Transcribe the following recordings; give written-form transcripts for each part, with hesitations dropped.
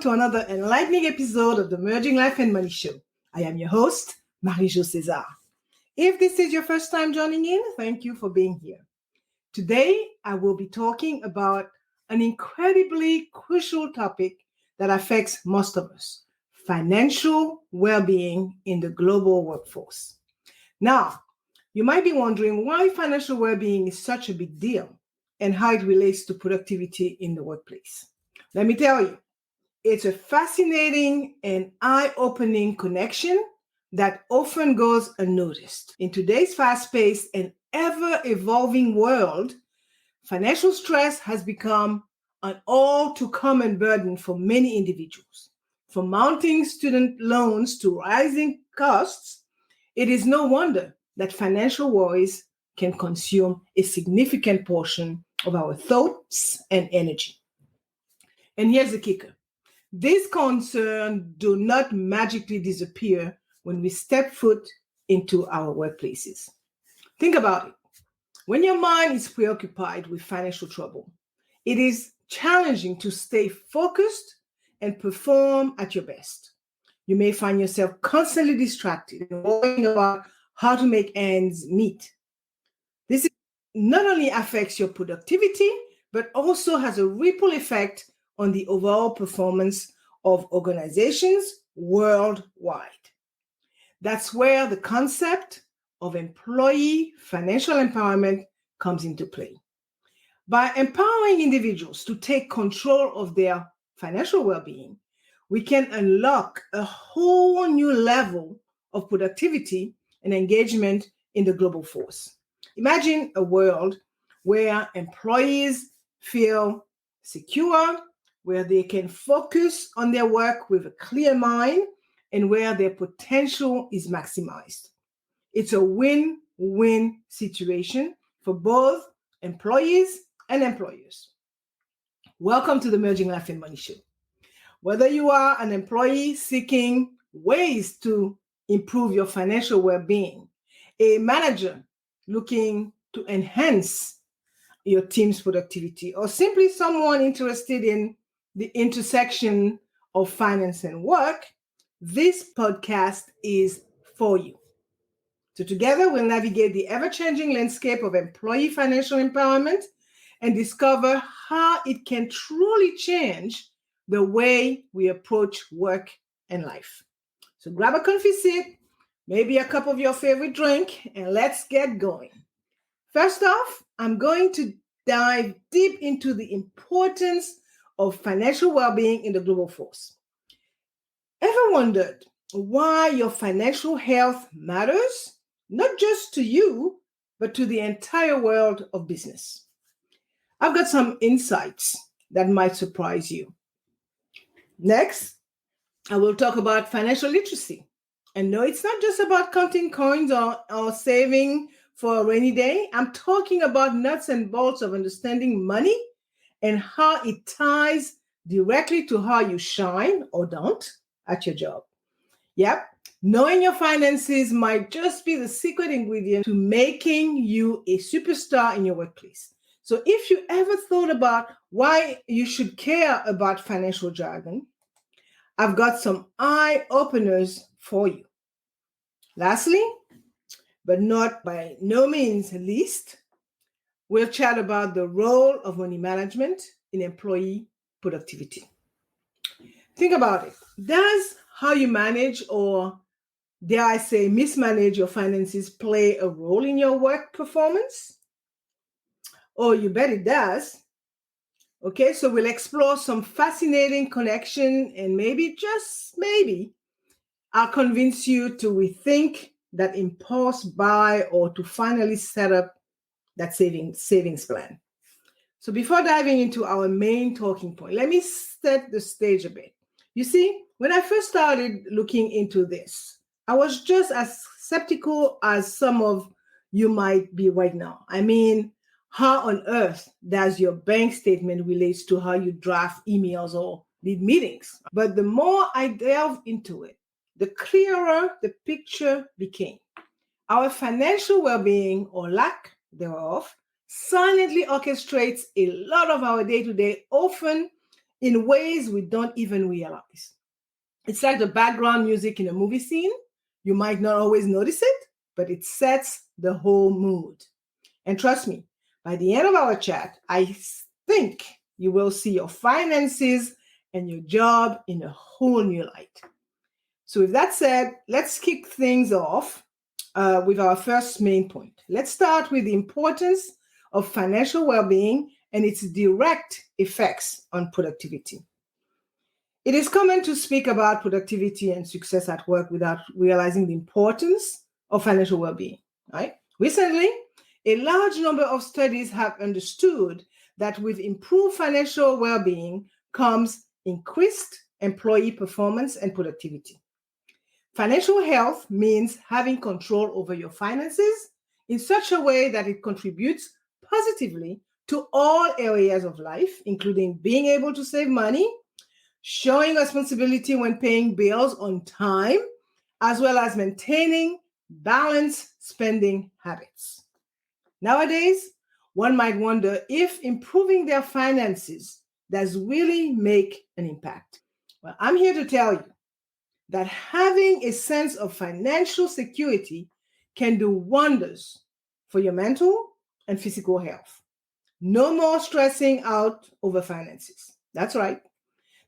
to another enlightening episode of the Merging Life and Money Show. I am your host, Marie-Jo César. If this is your first time joining in, thank you for being here. Today, I will be talking about an incredibly crucial topic that affects most of us: financial well-being in the global workforce. Now, you might be wondering why financial well-being is such a big deal and how it relates to productivity in the workplace. Let me tell you, it's a fascinating and eye-opening connection that often goes unnoticed. In today's fast-paced and ever-evolving world, financial stress has become an all-too-common burden for many individuals. From mounting student loans to rising costs, it is no wonder that financial worries can consume a significant portion of our thoughts and energy. And here's the kicker. These concerns do not magically disappear when we step foot into our workplaces. Think about it. When your mind is preoccupied with financial trouble, it is challenging to stay focused and perform at your best. You may find yourself constantly distracted and worrying about how to make ends meet. This not only affects your productivity, but also has a ripple effect on the overall performance of organizations worldwide. That's where the concept of employee financial empowerment comes into play. By empowering individuals to take control of their financial well-being, we can unlock a whole new level of productivity and engagement in the global force. Imagine a world where employees feel secure, where they can focus on their work with a clear mind, and where their potential is maximized. It's a win-win situation for both employees and employers. Welcome to the Merging Life and Money Show. Whether you are an employee seeking ways to improve your financial well-being, a manager looking to enhance your team's productivity, or simply someone interested in the intersection of finance and work, this podcast is for you. So together we'll navigate the ever-changing landscape of employee financial empowerment and discover how it can truly change the way we approach work and life. So grab a comfy seat, maybe a cup of your favorite drink, and let's get going. First off, I'm going to dive deep into the importance of financial well-being in the global force. Ever wondered why your financial health matters, not just to you, but to the entire world of business? I've got some insights that might surprise you. Next, I will talk about financial literacy. And no, it's not just about counting coins or saving for a rainy day. I'm talking about nuts and bolts of understanding money and how it ties directly to how you shine or don't at your job. Yep, knowing your finances might just be the secret ingredient to making you a superstar in your workplace. So if you ever thought about why you should care about financial jargon, I've got some eye-openers for you. Lastly, but not by no means least, we'll chat about the role of money management in employee productivity. Think about it. Does how you manage, or dare I say mismanage your finances, play a role in your work performance? Oh, you bet it does. Okay, so we'll explore some fascinating connection, and maybe, just maybe, I'll convince you to rethink that impulse buy or to finally set up that savings plan. So before diving into our main talking point, let me set the stage a bit. You see, when I first started looking into this, I was just as skeptical as some of you might be right now. I mean, how on earth does your bank statement relate to how you draft emails or lead meetings? But the more I delved into it, the clearer the picture became. Our financial well-being, or lack thereof, silently orchestrates a lot of our day-to-day, often in ways we don't even realize. It's like the background music in a movie scene. You might not always notice it, but it sets the whole mood. And trust me, by the end of our chat, I think you will see your finances and your job in a whole new light. So with that said, let's kick things off with our first main point. Let's start with the importance of financial well-being and its direct effects on productivity. It is common to speak about productivity and success at work without realizing the importance of financial well-being, right? Recently, a large number of studies have understood that with improved financial well-being comes increased employee performance and productivity. Financial health means having control over your finances in such a way that it contributes positively to all areas of life, including being able to save money, showing responsibility when paying bills on time, as well as maintaining balanced spending habits. Nowadays, one might wonder if improving their finances does really make an impact. Well, I'm here to tell you that having a sense of financial security can do wonders for your mental and physical health. No more stressing out over finances. That's right.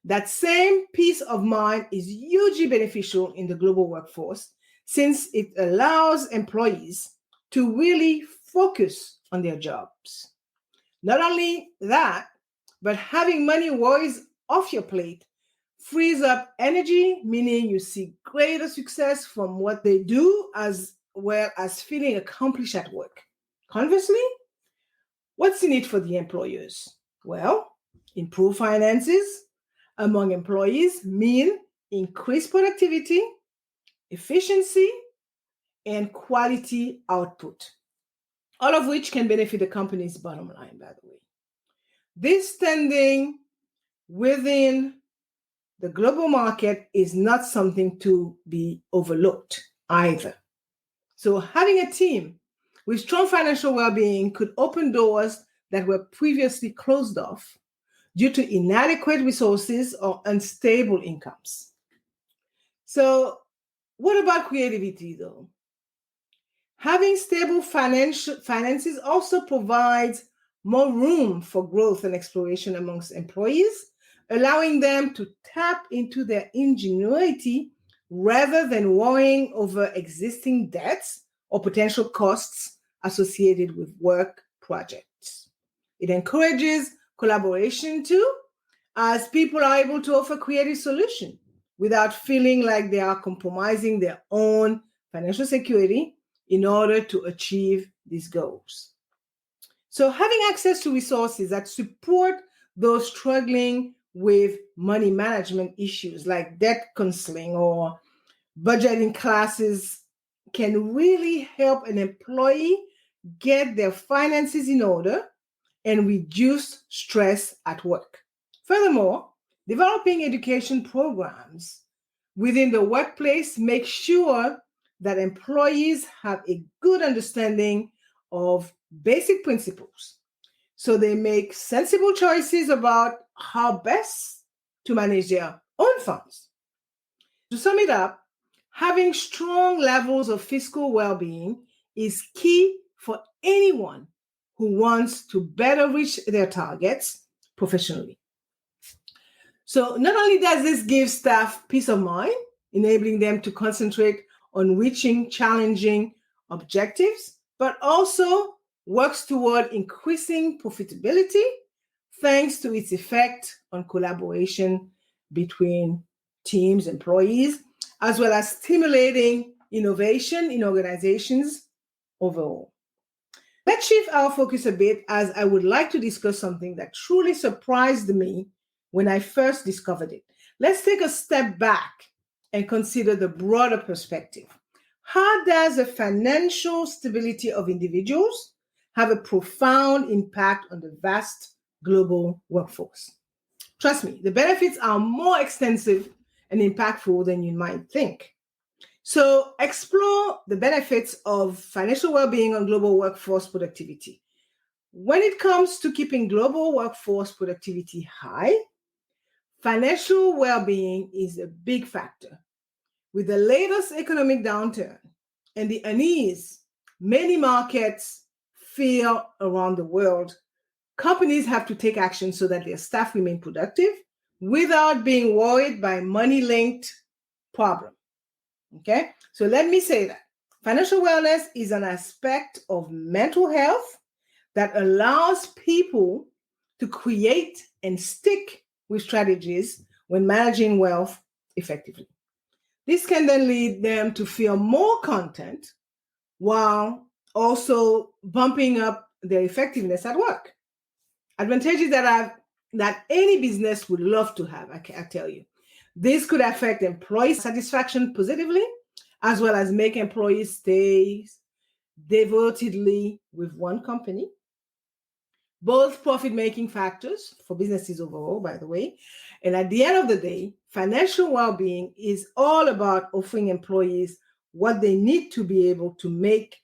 That same peace of mind is hugely beneficial in the global workforce since it allows employees to really focus on their jobs. Not only that, but having money worries off your plate frees up energy, meaning you see greater success from what they do as well as feeling accomplished at work. Conversely, what's in it for the employers? Well, improved finances among employees mean increased productivity, efficiency, and quality output, all of which can benefit the company's bottom line, by the way. This standing within the global market is not something to be overlooked either. So having a team with strong financial well-being could open doors that were previously closed off due to inadequate resources or unstable incomes. So what about creativity though? Having stable finances also provides more room for growth and exploration amongst employees, allowing them to tap into their ingenuity rather than worrying over existing debts or potential costs associated with work projects. It encourages collaboration too, as people are able to offer creative solutions without feeling like they are compromising their own financial security in order to achieve these goals. So having access to resources that support those struggling with money management issues like debt counseling or budgeting classes can really help an employee get their finances in order and reduce stress at work. Furthermore, developing education programs within the workplace makes sure that employees have a good understanding of basic principles, so they make sensible choices about how best to manage their own funds. To sum it up, having strong levels of fiscal well-being is key for anyone who wants to better reach their targets professionally. So not only does this give staff peace of mind, enabling them to concentrate on reaching challenging objectives, but also works toward increasing profitability thanks to its effect on collaboration between teams, employees, as well as stimulating innovation in organizations overall. Let's shift our focus a bit, as I would like to discuss something that truly surprised me when I first discovered it. Let's take a step back and consider the broader perspective. How does the financial stability of individuals have a profound impact on the vast global workforce? Trust me, the benefits are more extensive and impactful than you might think. So explore the benefits of financial well-being on global workforce productivity. When it comes to keeping global workforce productivity high, Financial well-being is a big factor. With the latest economic downturn and the unease many markets feel around the world, companies have to take action so that their staff remain productive without being worried by money-linked problems. Okay, so let me say that financial wellness is an aspect of mental health that allows people to create and stick with strategies when managing wealth effectively. This can then lead them to feel more content while also bumping up their effectiveness at work. Advantages that any business would love to have, I tell you. This could affect employee satisfaction positively, as well as make employees stay devotedly with one company. Both profit-making factors for businesses overall, by the way. And at the end of the day, financial well-being is all about offering employees what they need to be able to make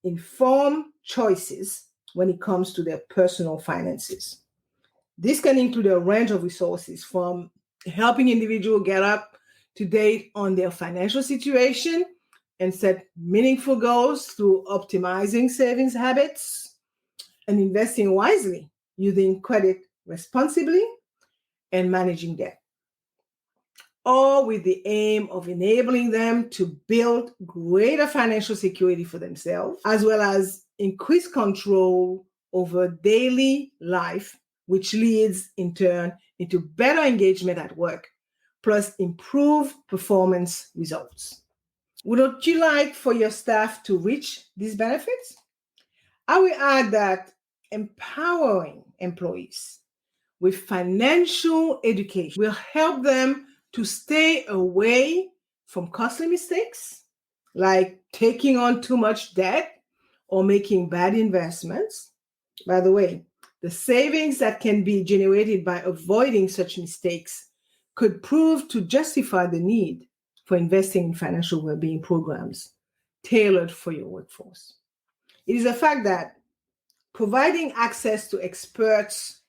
informed choices when it comes to their personal finances. This can include a range of resources, from helping individuals get up to date on their financial situation and set meaningful goals through optimizing savings habits and investing wisely, using credit responsibly, and managing debt, all with the aim of enabling them to build greater financial security for themselves, as well as increase control over daily life, which leads in turn into better engagement at work, plus improved performance results. Would you like for your staff to reach these benefits? I will add that empowering employees with financial education will help them to stay away from costly mistakes like taking on too much debt or making bad investments. By the way, the savings that can be generated by avoiding such mistakes could prove to justify the need for investing in financial well-being programs tailored for your workforce. It is a fact that providing access to experts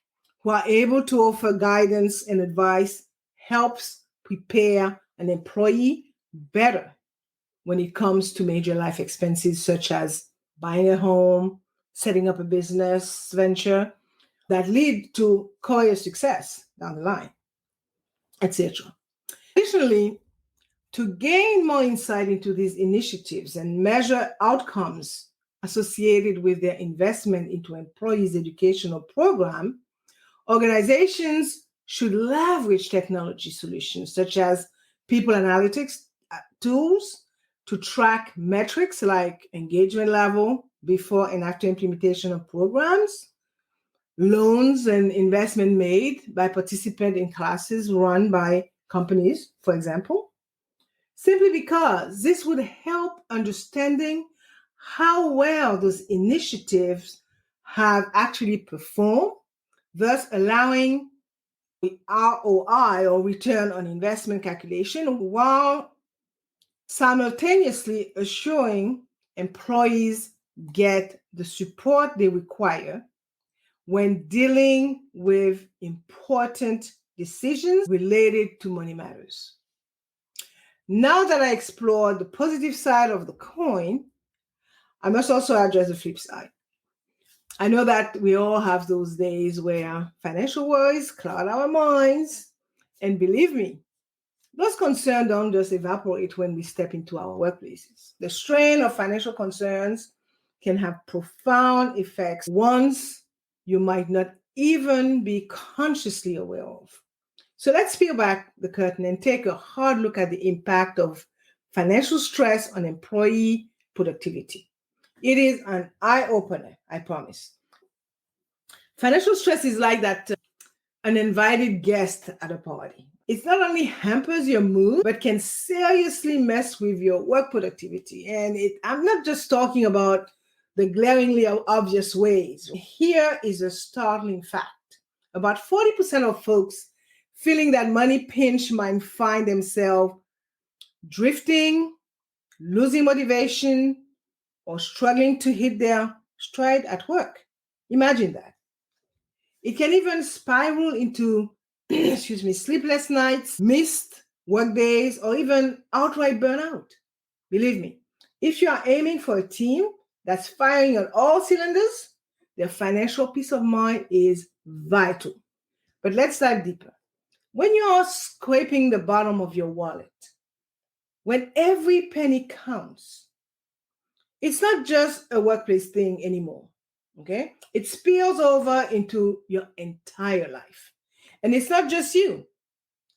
who are able to offer guidance and advice helps prepare an employee better when it comes to major life expenses such as buying a home, setting up a business venture that lead to career success down the line, etc. Additionally, to gain more insight into these initiatives and measure outcomes associated with their investment into employees' educational program, organizations should leverage technology solutions such as people analytics tools to track metrics like engagement level before and after implementation of programs, loans and investment made by participants in classes run by companies, for example, simply because this would help understanding how well those initiatives have actually performed, thus allowing the ROI or return on investment calculation, while simultaneously assuring employees get the support they require when dealing with important decisions related to money matters. Now that I explored the positive side of the coin, I must also address the flip side. I know that we all have those days where financial worries cloud our minds. And believe me, those concerns don't just evaporate when we step into our workplaces. The strain of financial concerns can have profound effects, ones you might not even be consciously aware of. So let's peel back the curtain and take a hard look at the impact of financial stress on employee productivity. It is an eye-opener, I promise. Financial stress is like that uninvited guest at a party. It not only hampers your mood, but can seriously mess with your work productivity. And I'm not just talking about the glaringly obvious ways. Here is a startling fact. About 40% of folks feeling that money pinch might find themselves drifting, losing motivation, or struggling to hit their stride at work. Imagine that. It can even spiral into sleepless nights, missed work days, or even outright burnout. Believe me, if you are aiming for a team that's firing on all cylinders, their financial peace of mind is vital. But let's dive deeper. When you are scraping the bottom of your wallet, when every penny counts, it's not just a workplace thing anymore. Okay? It spills over into your entire life. And it's not just you.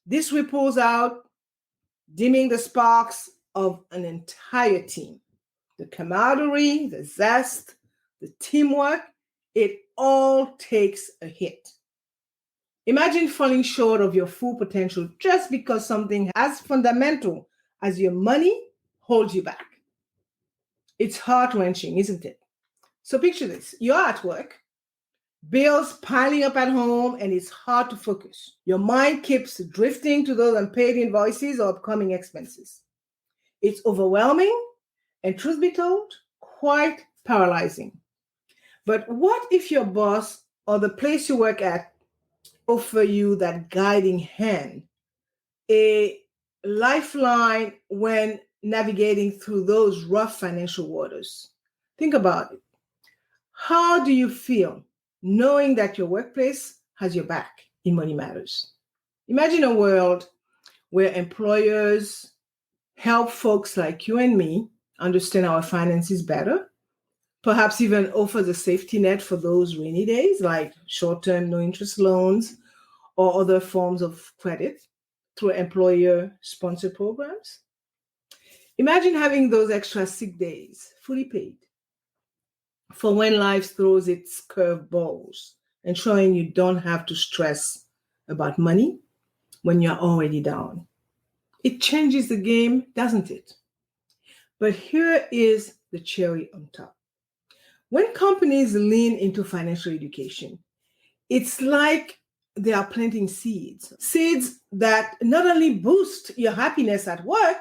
This ripples out, dimming the sparks of an entire team. The camaraderie, the zest, the teamwork, it all takes a hit. Imagine falling short of your full potential just because something as fundamental as your money holds you back. It's heart-wrenching, isn't it? So picture this. You're at work, bills piling up at home, and it's hard to focus. Your mind keeps drifting to those unpaid invoices or upcoming expenses. It's overwhelming and, truth be told, quite paralyzing. But what if your boss or the place you work at offer you that guiding hand, a lifeline when navigating through those rough financial waters? Think about it. How do you feel knowing that your workplace has your back in money matters? Imagine a world where employers help folks like you and me understand our finances better, perhaps even offer the safety net for those rainy days, like short-term no-interest loans or other forms of credit through employer-sponsored programs. Imagine having those extra sick days fully paid for when life throws its curveballs, ensuring you don't have to stress about money when you're already down. It changes the game, doesn't it? But here is the cherry on top. When companies lean into financial education, it's like they are planting seeds. Seeds that not only boost your happiness at work,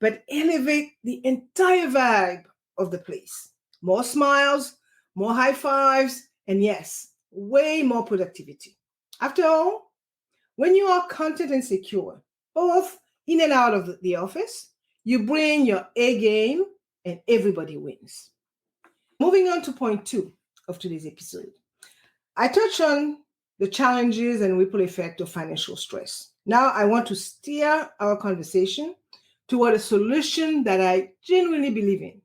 but elevate the entire vibe of the place. More smiles, more high fives, and yes, way more productivity. After all, when you are content and secure, both in and out of the office, you bring your A game and everybody wins. Moving on to point 2 of today's episode. I touched on the challenges and ripple effect of financial stress. Now I want to steer our conversation toward a solution that I genuinely believe in.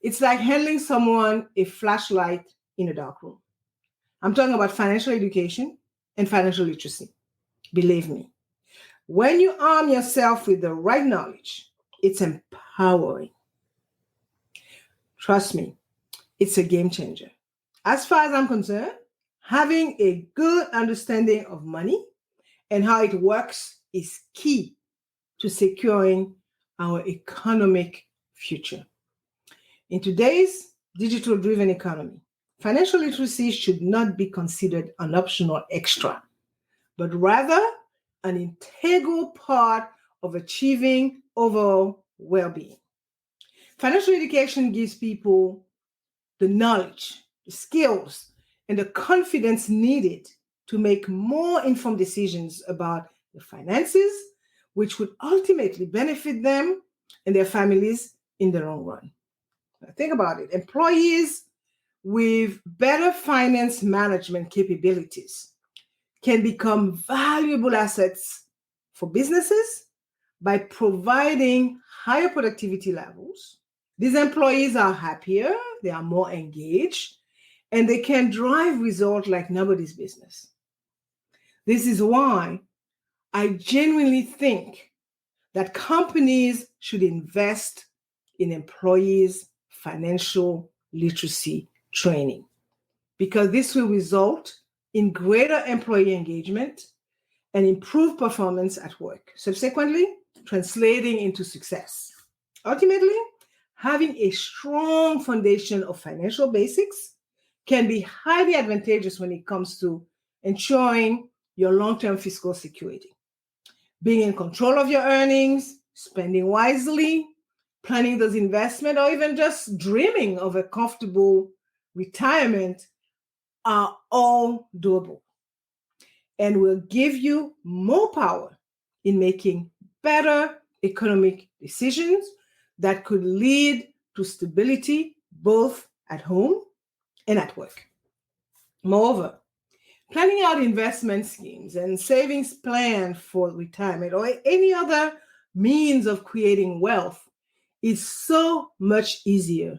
It's like handing someone a flashlight in a dark room. I'm talking about financial education and financial literacy. Believe me, when you arm yourself with the right knowledge, it's empowering. Trust me, it's a game changer. As far as I'm concerned, having a good understanding of money and how it works is key to securing our economic future. In today's digital-driven economy, financial literacy should not be considered an optional extra, but rather an integral part of achieving overall well-being. Financial education gives people the knowledge, the skills, and the confidence needed to make more informed decisions about their finances, which would ultimately benefit them and their families in the long run. Now, think about it. Employees with better finance management capabilities can become valuable assets for businesses by providing higher productivity levels. These employees are happier, they are more engaged, and they can drive results like nobody's business. This is why I genuinely think that companies should invest in employees' financial literacy training, because this will result in greater employee engagement and improved performance at work, subsequently translating into success. Ultimately, having a strong foundation of financial basics can be highly advantageous when it comes to ensuring your long-term fiscal security. Being in control of your earnings, spending wisely, planning those investments, or even just dreaming of a comfortable retirement are all doable. and will give you more power in making better economic decisions that could lead to stability both at home and at work. Moreover, planning out investment schemes and savings plan for retirement or any other means of creating wealth is so much easier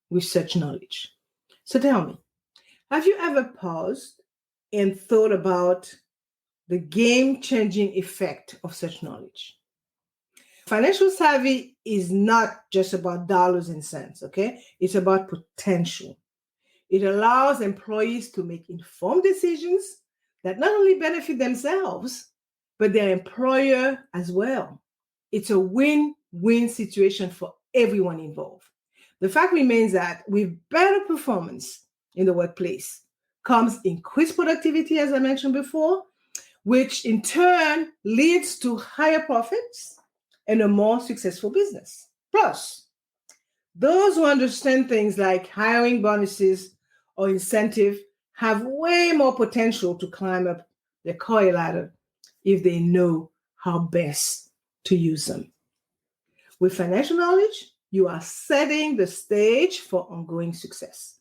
with such knowledge. So tell me, have you ever paused and thought about the game-changing effect of such knowledge? Financial savvy is not just about dollars and cents, okay? It's about potential. It allows employees to make informed decisions that not only benefit themselves, but their employer as well. It's a win-win situation for everyone involved. The fact remains that with better performance in the workplace comes increased productivity, as I mentioned before, which in turn leads to higher profits and a more successful business. Plus, those who understand things like hiring bonuses or incentive have way more potential to climb up the career ladder if they know how best to use them. With financial knowledge, you are setting the stage for ongoing success.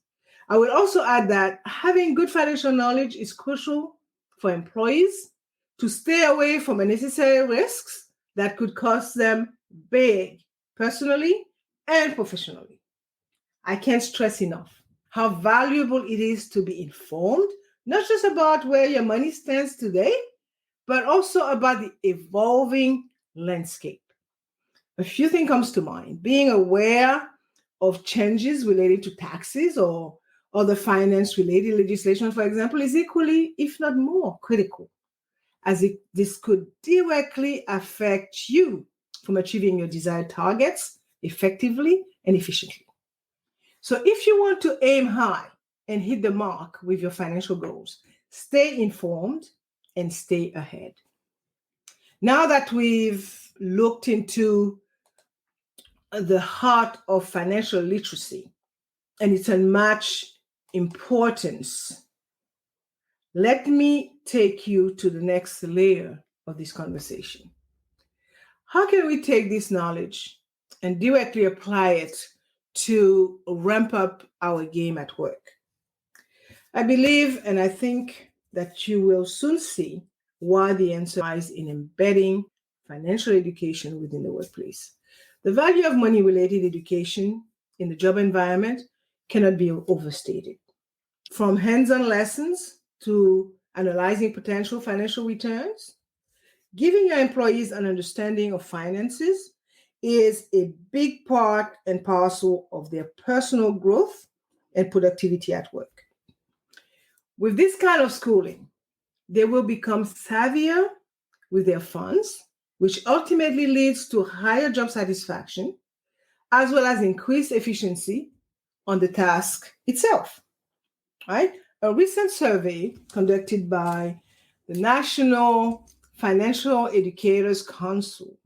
I would also add that having good financial knowledge is crucial for employees to stay away from unnecessary risks that could cost them big, personally and professionally. I can't stress enough how valuable it is to be informed, not just about where your money stands today, but also about the evolving landscape. A few things comes to mind. Being aware of changes related to taxes or other finance-related legislation, for example, is equally, if not more, critical, as this could directly affect you from achieving your desired targets effectively and efficiently. So if you want to aim high and hit the mark with your financial goals, stay informed and stay ahead. Now that we've looked into the heart of financial literacy and its unmatched importance, let me take you to the next layer of this conversation. How can we take this knowledge and directly apply it to ramp up our game at work? I believe and I think that you will soon see why the answer lies in embedding financial education within the workplace. The value of money-related education in the job environment cannot be overstated. From hands-on lessons to analyzing potential financial returns, giving your employees an understanding of finances is a big part and parcel of their personal growth and productivity at work. With this kind of schooling, they will become savvier with their funds, which ultimately leads to higher job satisfaction, as well as increased efficiency on the task itself, right? A recent survey conducted by the National Financial Educators Council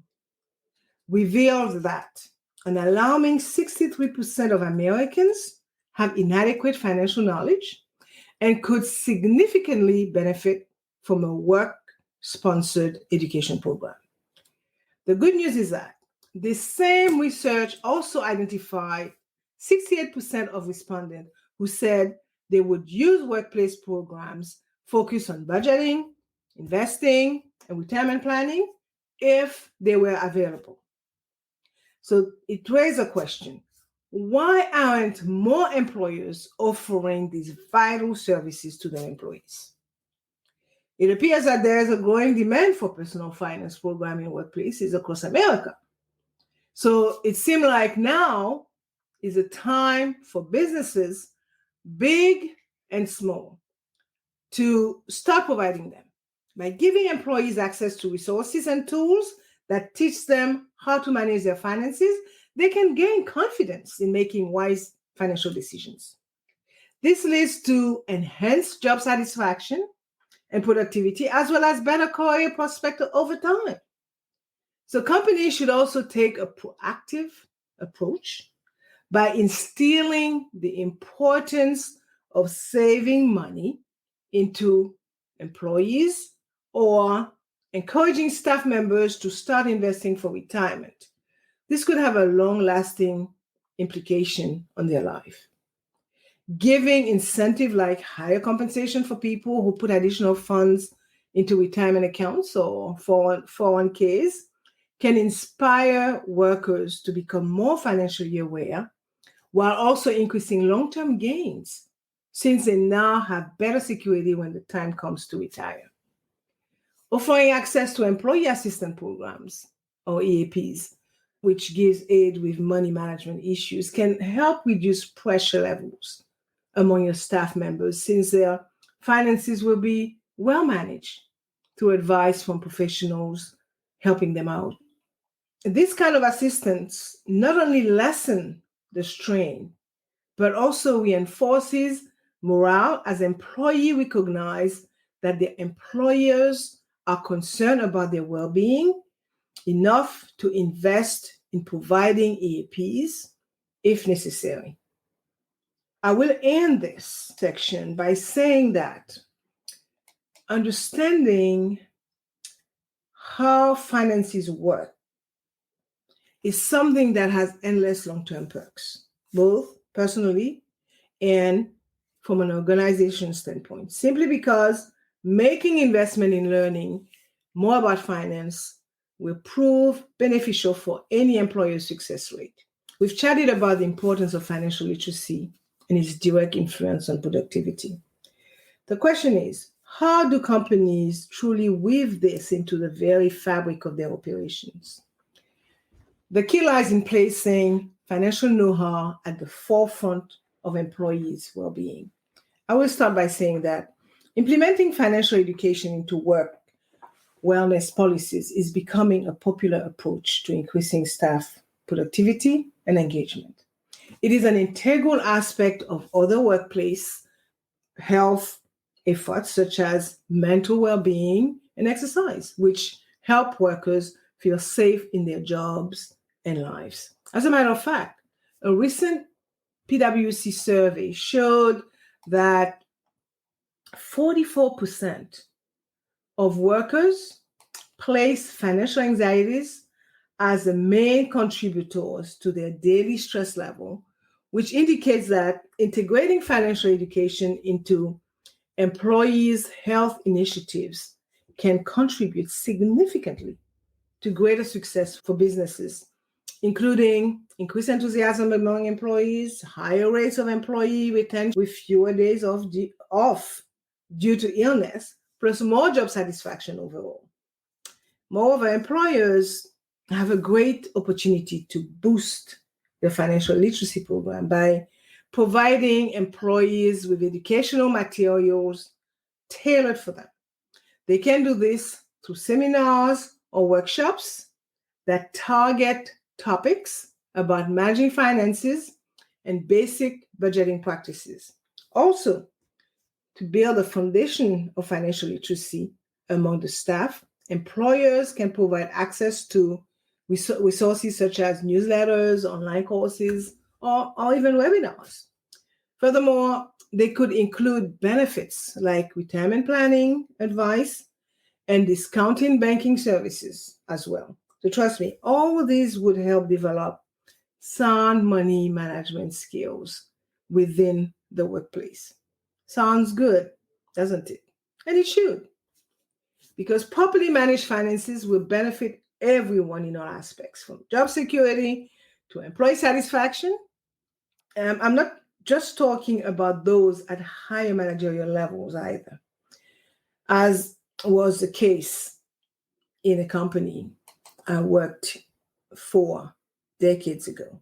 revealed that an alarming 63% of Americans have inadequate financial knowledge and could significantly benefit from a work-sponsored education program. The good news is that this same research also identified 68% of respondents who said they would use workplace programs focused on budgeting, investing, and retirement planning if they were available. So it raises a question. Why aren't more employers offering these vital services to their employees? It appears that there is a growing demand for personal finance programming in workplaces across America. So it seems like now is a time for businesses, big and small, to start providing them by giving employees access to resources and tools that teach them how to manage their finances. They can gain confidence in making wise financial decisions. This leads to enhanced job satisfaction and productivity, as well as better career prospects over time. So companies should also take a proactive approach by instilling the importance of saving money into employees' or encouraging staff members to start investing for retirement. This could have a long-lasting implication on their life. Giving incentive like higher compensation for people who put additional funds into retirement accounts or 401ks can inspire workers to become more financially aware while also increasing long-term gains since they now have better security when the time comes to retire. Offering access to employee assistance programs or EAPs, which gives aid with money management issues, can help reduce pressure levels among your staff members since their finances will be well managed through advice from professionals helping them out. This kind of assistance not only lessens the strain, but also reinforces morale as employees recognize that their employers are concerned about their well-being enough to invest in providing EAPs if necessary. I will end this section by saying that understanding how finances work is something that has endless long-term perks, both personally and from an organization standpoint, simply because making investment in learning more about finance will prove beneficial for any employer's success rate. We've chatted about the importance of financial literacy and its direct influence on productivity. The question is, how do companies truly weave this into the very fabric of their operations? The key lies in placing financial know-how at the forefront of employees' well-being. I will start by saying that implementing financial education into work wellness policies is becoming a popular approach to increasing staff productivity and engagement. It is an integral aspect of other workplace health efforts, such as mental well-being and exercise, which help workers feel safe in their jobs and lives. As a matter of fact, a recent PwC survey showed that 44% of workers place financial anxieties as the main contributors to their daily stress level, which indicates that integrating financial education into employees' health initiatives can contribute significantly to greater success for businesses, including increased enthusiasm among employees, higher rates of employee retention with fewer days off due to illness, plus more job satisfaction overall. Moreover, employers have a great opportunity to boost the financial literacy program by providing employees with educational materials tailored for them. They can do this through seminars or workshops that target topics about managing finances and basic budgeting practices. Also, to build a foundation of financial literacy among the staff, employers can provide access to resources such as newsletters, online courses, or even webinars. Furthermore, they could include benefits like retirement planning advice and discounting banking services as well. So trust me, all of these would help develop sound money management skills within the workplace. Sounds good, doesn't it? And it should, because properly managed finances will benefit everyone in all aspects, from job security to employee satisfaction. I'm not just talking about those at higher managerial levels either, as was the case in a company I worked for decades ago.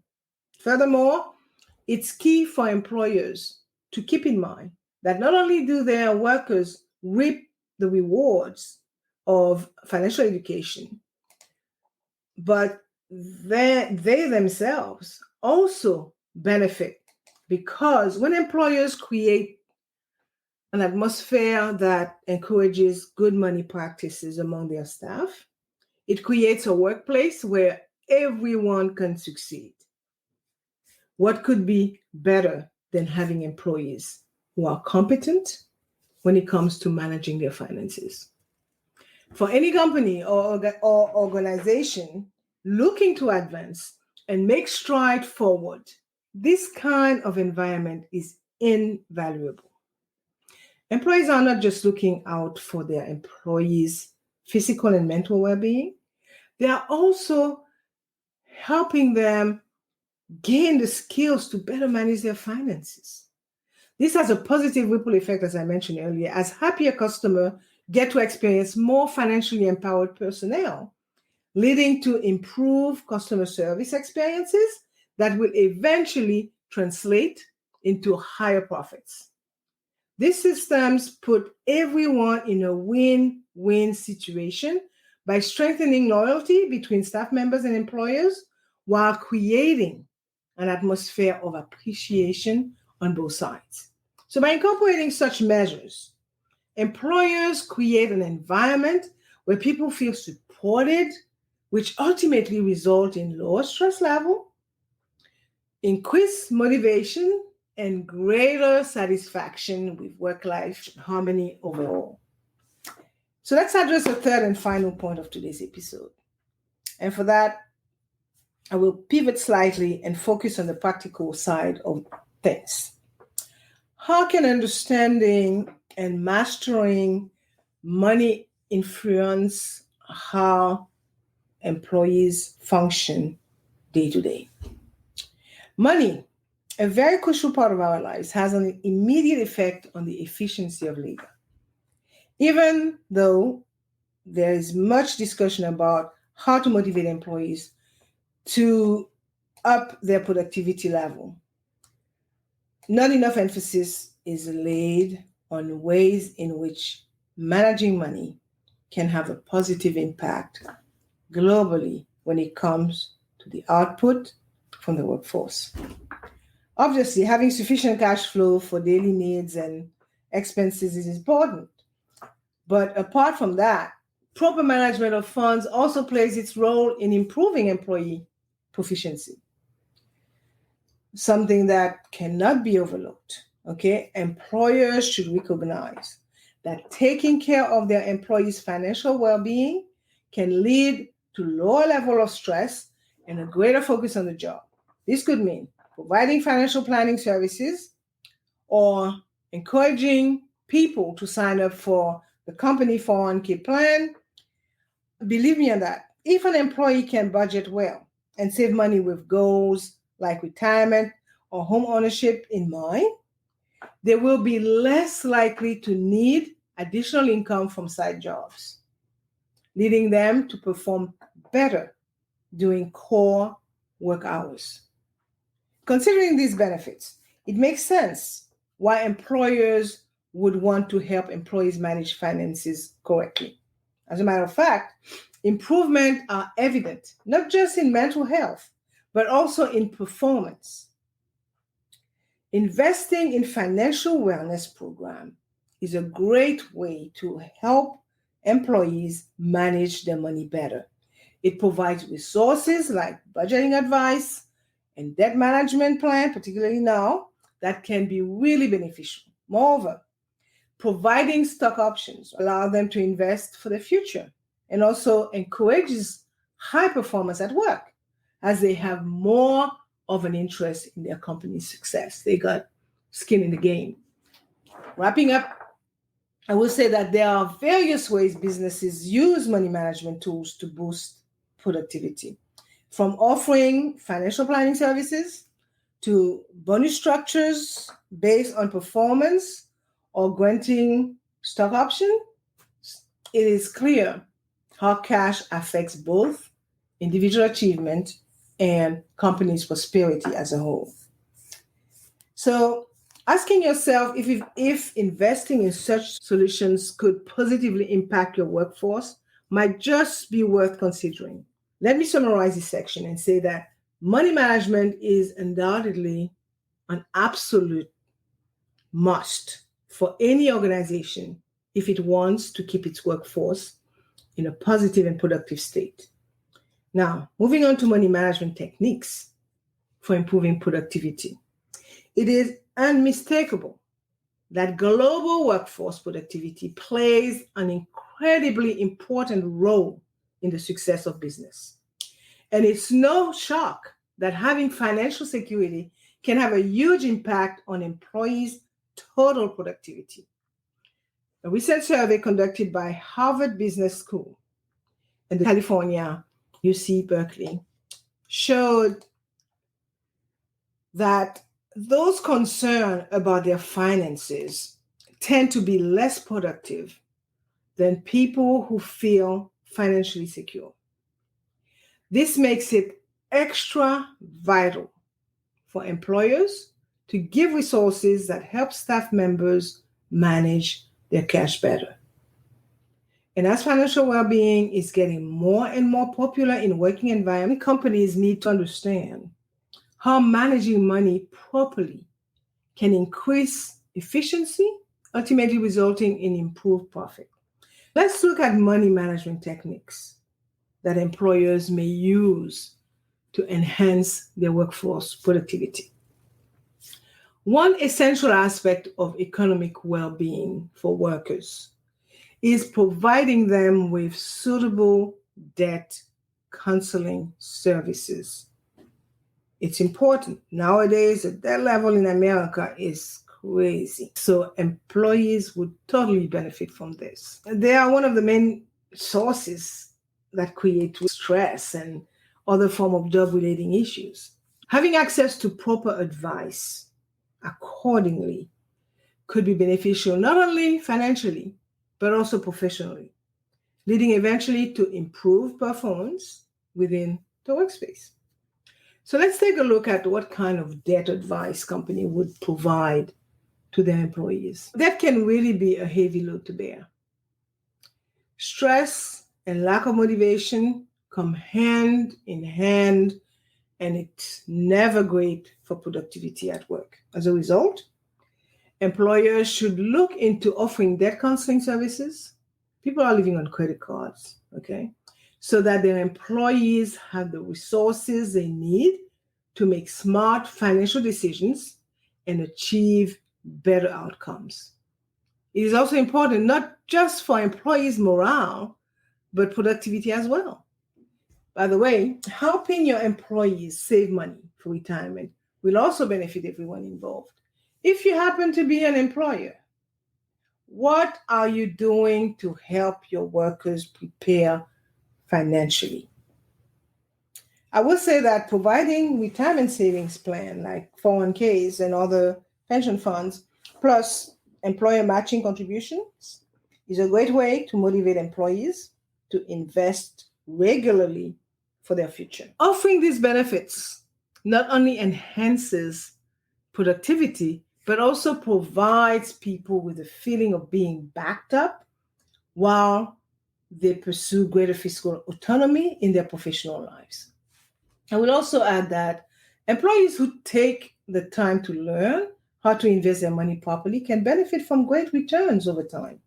Furthermore, it's key for employers to keep in mind that not only do their workers reap the rewards of financial education, but they themselves also benefit, because when employers create an atmosphere that encourages good money practices among their staff, it creates a workplace where everyone can succeed. What could be better than having employees who are competent when it comes to managing their finances? For any company or organization looking to advance and make stride forward, this kind of environment is invaluable. Employees are not just looking out for their employees' physical and mental well-being, they are also helping them gain the skills to better manage their finances. This has a positive ripple effect, as I mentioned earlier, as happier customers get to experience more financially empowered personnel, leading to improved customer service experiences that will eventually translate into higher profits. These systems put everyone in a win-win situation by strengthening loyalty between staff members and employers while creating an atmosphere of appreciation on both sides. So by incorporating such measures, employers create an environment where people feel supported, which ultimately result in lower stress level, increased motivation, and greater satisfaction with work-life harmony overall. So let's address the third and final point of today's episode. And for that, I will pivot slightly and focus on the practical side of things. How can understanding and mastering money influence how employees function day to day? Money, a very crucial part of our lives, has an immediate effect on the efficiency of labor. Even though there is much discussion about how to motivate employees to up their productivity level, not enough emphasis is laid on ways in which managing money can have a positive impact globally when it comes to the output from the workforce. Obviously, having sufficient cash flow for daily needs and expenses is important. But apart from that, proper management of funds also plays its role in improving employee proficiency, something that cannot be overlooked. Okay, employers should recognize that taking care of their employees' financial well-being can lead to lower level of stress and a greater focus on the job. This could mean providing financial planning services or encouraging people to sign up for the company 401k plan. Believe me on that. If an employee can budget well and save money with goals like retirement or home ownership in mind, they will be less likely to need additional income from side jobs, leading them to perform better during core work hours. Considering these benefits, it makes sense why employers would want to help employees manage finances correctly. As a matter of fact, improvements are evident, not just in mental health, but also in performance. Investing in financial wellness program is a great way to help employees manage their money better. It provides resources like budgeting advice and debt management plan, particularly now, that can be really beneficial. Moreover, providing stock options allow them to invest for the future and also encourages high performance at work as they have more of an interest in their company's success. They got skin in the game. Wrapping up, I will say that there are various ways businesses use money management tools to boost productivity, from offering financial planning services to bonus structures based on performance or granting stock options. It is clear how cash affects both individual achievement and company's prosperity as a whole. So asking yourself if investing in such solutions could positively impact your workforce might just be worth considering. Let me summarize this section and say that money management is undoubtedly an absolute must for any organization if it wants to keep its workforce in a positive and productive state. Now, moving on to money management techniques for improving productivity. It is unmistakable that global workforce productivity plays an incredibly important role in the success of business. And it's no shock that having financial security can have a huge impact on employees' total productivity. A recent survey conducted by Harvard Business School and the California UC Berkeley showed that those concerned about their finances tend to be less productive than people who feel financially secure. This makes it extra vital for employers to give resources that help staff members manage their cash better. And as financial well-being is getting more and more popular in working environment, companies need to understand how managing money properly can increase efficiency, ultimately resulting in improved profit. Let's look at money management techniques that employers may use to enhance their workforce productivity. One essential aspect of economic well-being for workers is providing them with suitable debt counseling services. It's important. Nowadays, the debt level in America is crazy. So employees would totally benefit from this. They are one of the main sources that create stress and other form of job-related issues. Having access to proper advice accordingly could be beneficial not only financially, but also professionally, leading eventually to improved performance within the workspace. So let's take a look at what kind of debt advice company would provide to their employees. That can really be a heavy load to bear. Stress and lack of motivation come hand in hand, and it's never great for productivity at work. As a result, employers should look into offering debt counseling services. People are living on credit cards, okay? So that their employees have the resources they need to make smart financial decisions and achieve better outcomes. It is also important not just for employees' morale, but productivity as well. By the way, helping your employees save money for retirement will also benefit everyone involved. If you happen to be an employer, what are you doing to help your workers prepare financially? I will say that providing retirement savings plan like 401ks and other pension funds, plus employer matching contributions, is a great way to motivate employees to invest regularly for their future. Offering these benefits not only enhances productivity, but also provides people with a feeling of being backed up while they pursue greater fiscal autonomy in their professional lives. I will also add that employees who take the time to learn how to invest their money properly can benefit from great returns over time,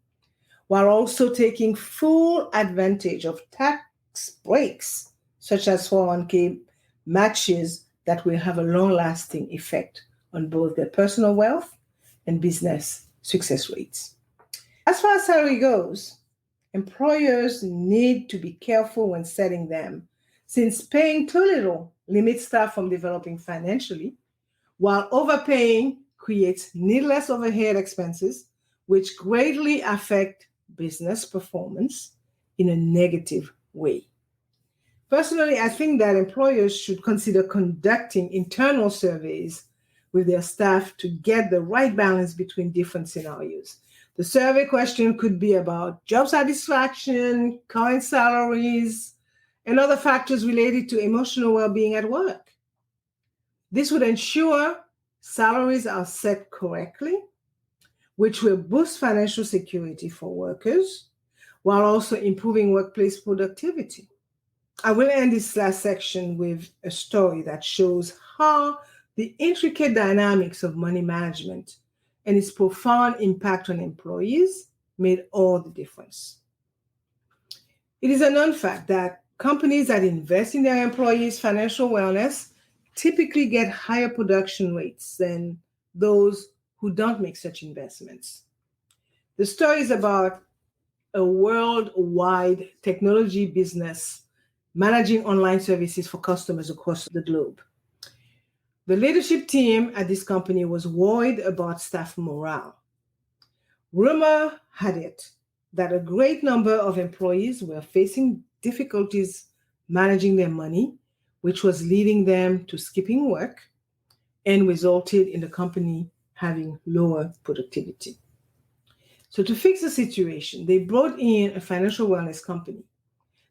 while also taking full advantage of tax breaks, such as 401k matches that will have a long-lasting effect on both their personal wealth and business success rates. As far as salary goes, employers need to be careful when setting them, since paying too little limits staff from developing financially, while overpaying creates needless overhead expenses, which greatly affect business performance in a negative way. Personally, I think that employers should consider conducting internal surveys with their staff to get the right balance between different scenarios. The survey question could be about job satisfaction, current salaries, and other factors related to emotional well-being at work. This would ensure salaries are set correctly, which will boost financial security for workers, while also improving workplace productivity. I will end this last section with a story that shows how the intricate dynamics of money management and its profound impact on employees made all the difference. It is a known fact that companies that invest in their employees' financial wellness typically get higher production rates than those who don't make such investments. The story is about a worldwide technology business managing online services for customers across the globe. The leadership team at this company was worried about staff morale. Rumor had it that a great number of employees were facing difficulties managing their money, which was leading them to skipping work and resulted in the company having lower productivity. So to fix the situation, they brought in a financial wellness company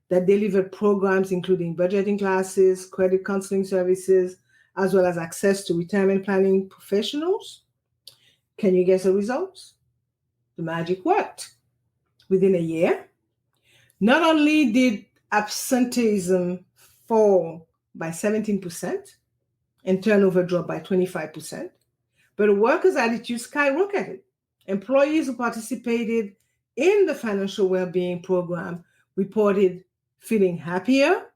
that delivered programs including budgeting classes, credit counseling services, as well as access to retirement planning professionals. Can you guess the results? The magic worked. Within a year, not only did absenteeism fall by 17% and turnover drop by 25%, but workers' attitudes skyrocketed. Employees who participated in the financial well-being program reported feeling happier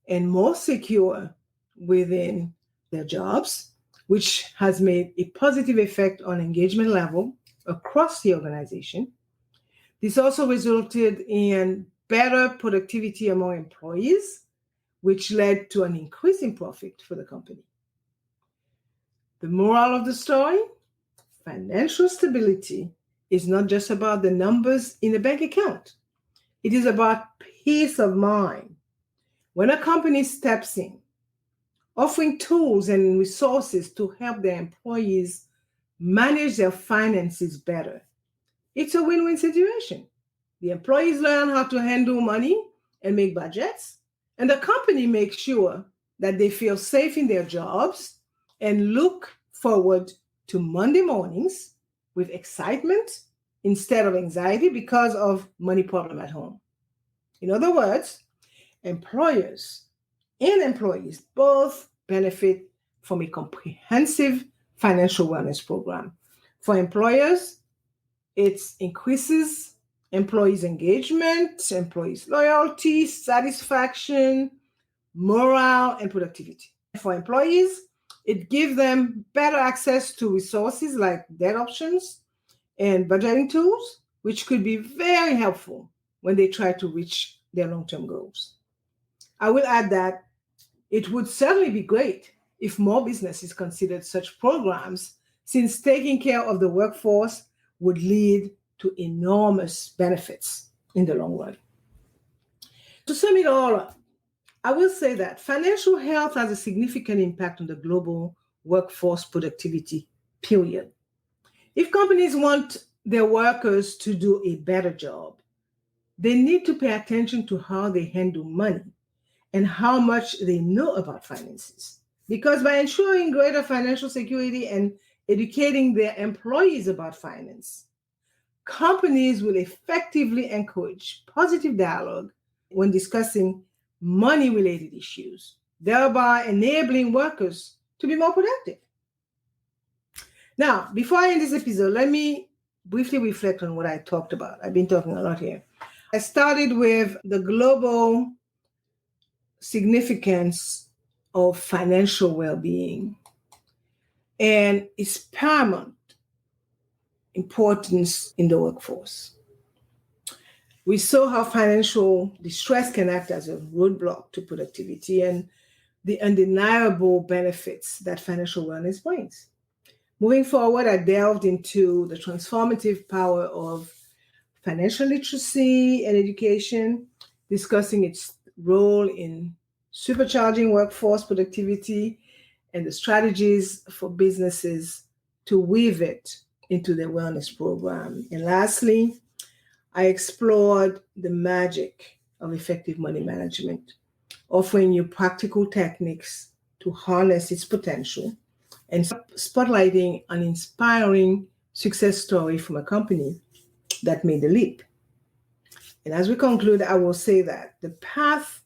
and more secure within their jobs, which has made a positive effect on engagement level across the organization. This also resulted in better productivity among employees, which led to an increase in profit for the company. The moral of the story: financial stability is not just about the numbers in a bank account. It is about peace of mind. When a company steps in, offering tools and resources to help their employees manage their finances better, it's a win-win situation. The employees learn how to handle money and make budgets, and the company makes sure that they feel safe in their jobs and look forward to Monday mornings with excitement instead of anxiety because of money problem at home. In other words, employers and employees both benefit from a comprehensive financial wellness program. For employers, it increases employees' engagement, employees' loyalty, satisfaction, morale, and productivity. For employees, it gives them better access to resources like debt options and budgeting tools, which could be very helpful when they try to reach their long-term goals. I will add that it would certainly be great if more businesses considered such programs, since taking care of the workforce would lead to enormous benefits in the long run. To sum it all up, I will say that financial health has a significant impact on the global workforce productivity, period. If companies want their workers to do a better job, they need to pay attention to how they handle money and how much they know about finances. Because by ensuring greater financial security and educating their employees about finance, companies will effectively encourage positive dialogue when discussing money-related issues, thereby enabling workers to be more productive. Now, before I end this episode, let me briefly reflect on what I talked about. I've been talking a lot here. I started with the global significance of financial well-being and its paramount importance in the workforce. We saw how financial distress can act as a roadblock to productivity and the undeniable benefits that financial wellness brings. Moving forward, I delved into the transformative power of financial literacy and education, discussing its role in supercharging workforce productivity and the strategies for businesses to weave it into their wellness program. And lastly, I explored the magic of effective money management, offering you practical techniques to harness its potential and spotlighting an inspiring success story from a company that made the leap. And as we conclude, I will say that the path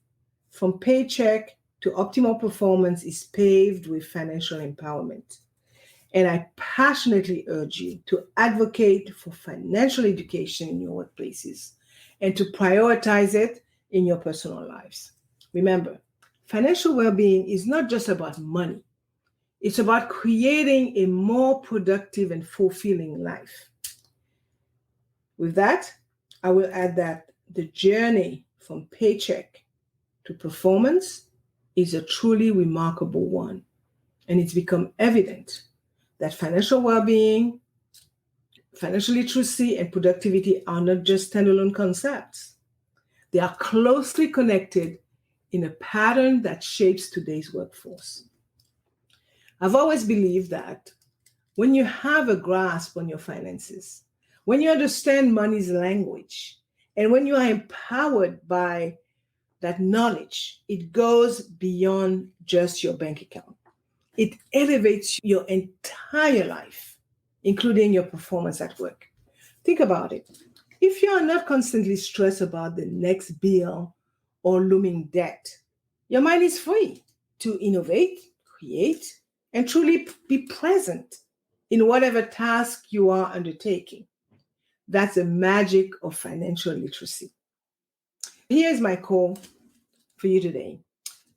from paycheck to optimal performance is paved with financial empowerment. And I passionately urge you to advocate for financial education in your workplaces and to prioritize it in your personal lives. Remember, financial well-being is not just about money. It's about creating a more productive and fulfilling life. With that, I will add that the journey from paycheck to performance is a truly remarkable one. And it's become evident that financial well-being, financial literacy, and productivity are not just standalone concepts. They are closely connected in a pattern that shapes today's workforce. I've always believed that when you have a grasp on your finances, when you understand money's language, and when you are empowered by that knowledge, it goes beyond just your bank account. It elevates your entire life, including your performance at work. Think about it. If you are not constantly stressed about the next bill or looming debt, your mind is free to innovate, create, and truly be present in whatever task you are undertaking. That's the magic of financial literacy. Here's my call for you today.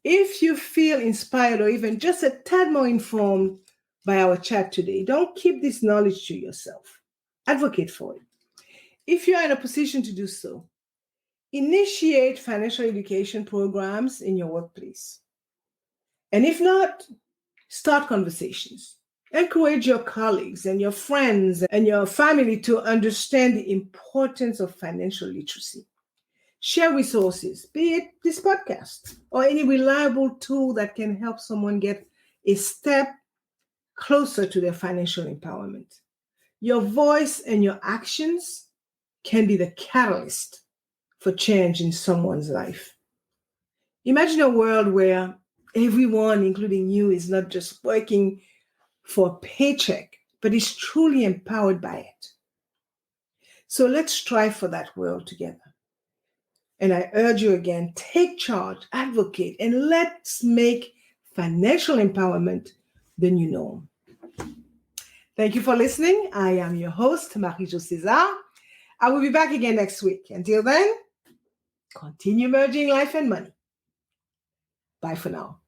If you feel inspired or even just a tad more informed by our chat today, don't keep this knowledge to yourself. Advocate for it. If you are in a position to do so, initiate financial education programs in your workplace. And if not, start conversations. Encourage your colleagues and your friends and your family to understand the importance of financial literacy. Share resources, be it this podcast or any reliable tool that can help someone get a step closer to their financial empowerment. Your voice and your actions can be the catalyst for change in someone's life. Imagine a world where everyone, including you, is not just working for a paycheck, but is truly empowered by it. So let's strive for that world together. And I urge you again, take charge, advocate, and let's make financial empowerment the new norm. Thank you for listening. I am your host, Marie-Jo César. I will be back again next week. Until then, continue merging life and money. Bye for now.